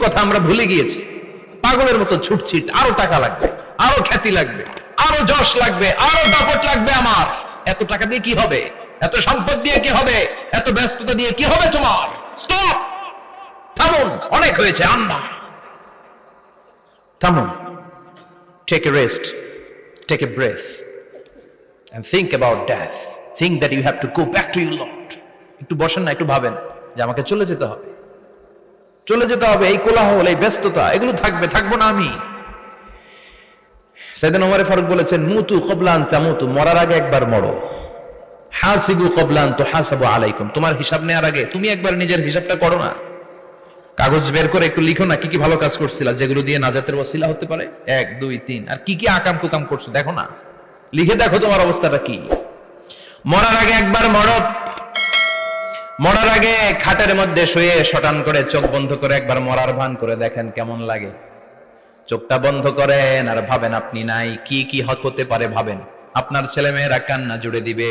কথা আমরা ভুলে গিয়েছি, পাগলের মতো ছুটছি। আরো টাকা লাগবে, আরো খ্যাতি লাগবে, আরো যশ লাগবে, আরো দাপট লাগবে। আমার এত টাকা দিয়ে কি হবে? এত সম্পদ দিয়ে কি হবে? এত ব্যস্ততা দিয়ে কি হবে তোমার? স্টপ, থামুন, অনেক হয়েছে। আম্মা থামুন, take a rest, take a breath and think about death. Think that you have to go back to your Lord. একটু বসেন না, একটু ভাবেন যে আমাকে চলে যেতে হবে, চলে যেতে হবে। এই কোলাহল, এই ব্যস্ততা, এগুলো থাকবে, থাকবো না আমি। সাইয়েদনা ওমর ফারুক বলেছেন, মুতু ক্বাবলা আন তামুতু, মরার আগে একবার মরো। হাসিবু ক্বাবলা আন তুহাসাবু আলাইকুম, তোমার হিসাব নেওয়ার আগে তুমি একবার নিজের হিসাবটা করো না। কাগজ বের করে একটু লিখো না, কি কি ভালো কাজ করছিলা, যেগুলো দিয়ে নাজাতের ওসিলা হতে পারে। 1 2 3, আর কি কি আকাম কুকাম করছো দেখো না, লিখে দেখো তোমার অবস্থাটা কি। মরার আগে একবার মরো। মরার আগে খাটের মধ্যে শুয়ে শটান করে চোখ বন্ধ করে একবার মরার ভান করে দেখেন কেমন লাগে। চোখটা বন্ধ করেন আর ভাবেন আপনি নাই, কি কি হতে পারে ভাবেন। আপনার ছেলে মেয়েরা কান্না জুড়ে দিবে,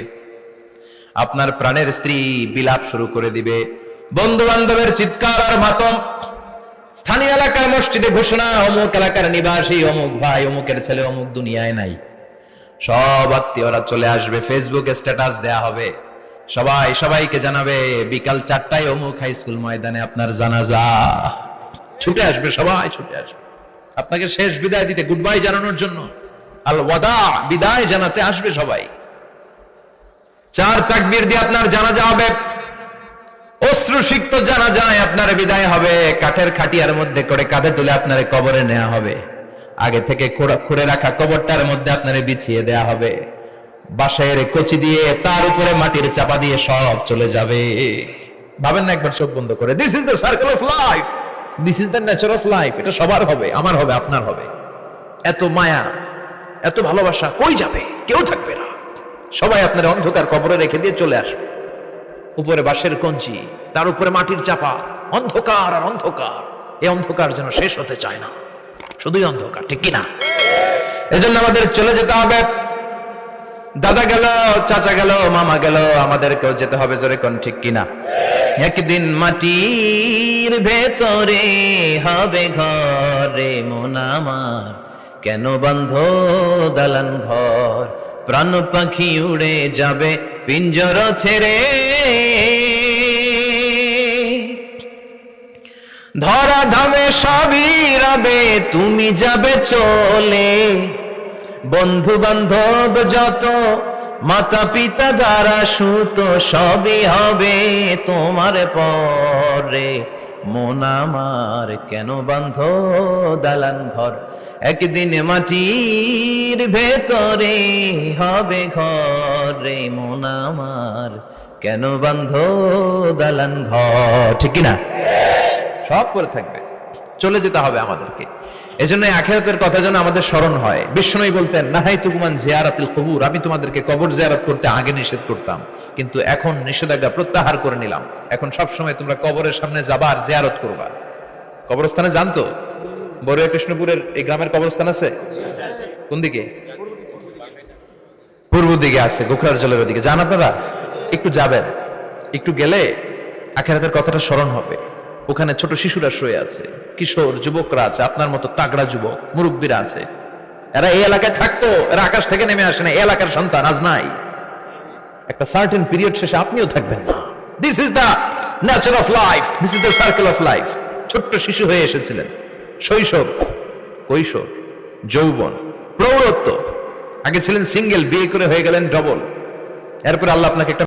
আপনার প্রাণের স্ত্রী বিলাপ শুরু করে দিবে, বন্ধু বান্ধবের চিৎকার আর মাতম, স্থানীয় এলাকার মসজিদে ঘোষণা, অমুক এলাকার নিবাসী অমুক ভাই, অমুকের ছেলে অমুক দুনিয়ায় নাই। সব আত্মীয়রা চলে আসবে, ফেসবুকে স্ট্যাটাস দেয়া হবে, সবাই সবাইকে জানাবে বিকাল 4টায় অমুক হাই স্কুল ময়দানে আপনার জানাজা। ছুটে আসবে, সবাই ছুটে আসবে আপনাকে শেষ বিদায় দিতে, গুড বাই জানানোর জন্য, আল ওয়াদা, বিদায় জানাতে আসবে সবাই। 4 তাকবীর দিয়ে আপনার জানাজা হবে, অশ্রুসিক্ত জানাজায় আপনার বিদায় হবে। কাঠের খাটিয়ার মধ্যে করে কাঁধে তুলে আপনার কবরে নেওয়া হবে। আগে থেকে খুঁড়ে রাখা কবরটার মধ্যে আপনারে বিছিয়ে দেয়া হবে, বাঁশের কচি দিয়ে তার উপরে মাটির চাপা দিয়ে সব চলে যাবে। ভাবেন না একবার চোখ বন্ধ করে, this is the circle of life, this is the nature of life. এটা সবার হবে, আমার হবে, আপনার হবে। এত মায়া, এত ভালোবাসা কই যাবে? কেউ থাকবে না, সবাই আপনার অন্ধকার কবরে রেখে দিয়ে চলে আসবে। উপরে বাঁশের কঞ্চি, তার উপরে মাটির চাপা, অন্ধকার আর অন্ধকার। এই অন্ধকার যেন শেষ হতে চায় না, শুধুই অন্ধকার, ঠিক কিনা? এজন্য আমাদের চলে যেতে হবে। দাদা গেল, চাচা গেল, মামা গেল, আমাদেরকেও যেতে হবে, জোরে কোন ঠিক কিনা? একদিন মাটির ভেতরে হবে ঘরে মন আমার, কেন বন্ধ দালান ঘর, প্রাণ পাখি উড়ে যাবে পিঞ্জর ছেড়ে, ধরা ধামে সবই রবে তুমি যাবে চলে, বন্ধু বান্ধব যত, মাতা পিতা যারা সুত, সবই হবে তোমার পরে, মন আমার কেন বন্ধ দালান ঘর, একদিন মাটির ভেতরে হবে ঘরে মন আমার, কেন বন্ধ দালান ঘর, ঠিক কিনা? সব করে থাকবে, চলে যেতে হবে আমাদেরকে। এজন্য আখিরাতের কথা যেন আমাদের স্মরণ হয়। বিষ্ণুই বলতেন, নাহাইতুকুমান জিয়ারাতিল কবুর, আমি তোমাদেরকে কবর জিয়ারত করতে আগে নিষেধ করতাম, কিন্তু এখন নিষেধাজ্ঞা প্রত্যাহার করে নিলাম। এখন সব সময় তোমরা কবরের সামনে যাবা আর জিয়ারত করবা। কবরস্থানে জানতো বড়ুয়া কৃষ্ণপুরের এই গ্রামের কবরস্থান আছে কোন দিকে? পূর্ব দিকে আছে, গোখরার জলের ওদিকে। যান আপনারা, একটু যাবেন, একটু গেলে আখিরাতের কথাটা স্মরণ হবে। ওখানে ছোট শিশুরা শুয়ে আছে, কিশোর যুবকরা আছে, আপনার মতো তাগড়া যুবক মুরব্বীরা আছে। এরা এই এলাকায় থাকতো, এরা আকাশ থেকে নেমে আসে না, এই এলাকার সন্তান আজ নাই। একটা সার্টেন পিরিয়ড শেষে আপনিও থাকবেন না। This is the nature of life, this is the circle of life. ছোট্ট শিশু হয়ে এসেছিলেন, শৈশব, কৈশোর, যৌবন, প্রৌঢ়ত্ব। আগে ছিলেন সিঙ্গেল, বিয়ে করে হয়ে গেলেন ডবল। এরপর আল্লাহ আপনাকে একটা